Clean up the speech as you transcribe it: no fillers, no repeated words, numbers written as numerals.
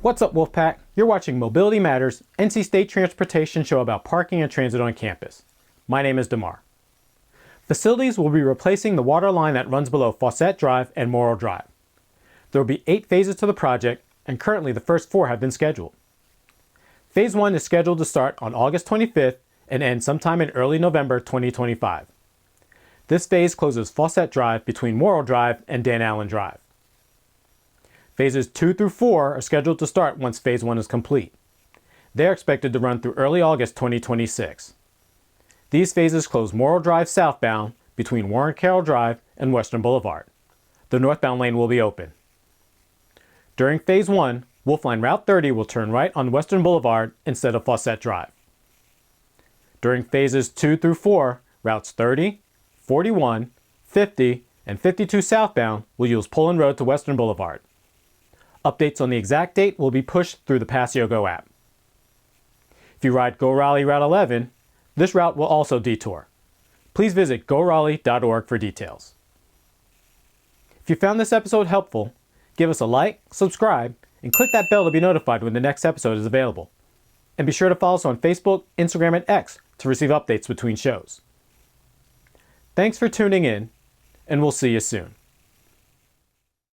What's up, Wolfpack? You're watching Mobility Matters, NC State Transportation show about parking and transit on campus. My name is Damar. Facilities will be replacing the water line that runs below Fawcett Drive and Morrill Drive. There will be 8 phases to the project, and currently the first 4 have been scheduled. Phase 1 is scheduled to start on August 25th and end sometime in early November 2025. This phase closes Fawcett Drive between Morrill Drive and Dan Allen Drive. Phases 2 through 4 are scheduled to start once Phase 1 is complete. They are expected to run through early August 2026. These phases close Morrill Drive southbound between Warren Carroll Drive and Western Boulevard. The northbound lane will be open. During Phase 1, Wolfline Route 30 will turn right on Western Boulevard instead of Fawcett Drive. During Phases 2 through 4, routes 30, 41, 50, and 52 southbound will use Pullen Road to Western Boulevard. Updates on the exact date will be pushed through the PassyoGo app. If you ride Go Raleigh Route 11, this route will also detour. Please visit goraleigh.org for details. If you found this episode helpful, give us a like, subscribe, and click that bell to be notified when the next episode is available. And be sure to follow us on Facebook, Instagram, and X to receive updates between shows. Thanks for tuning in, and we'll see you soon.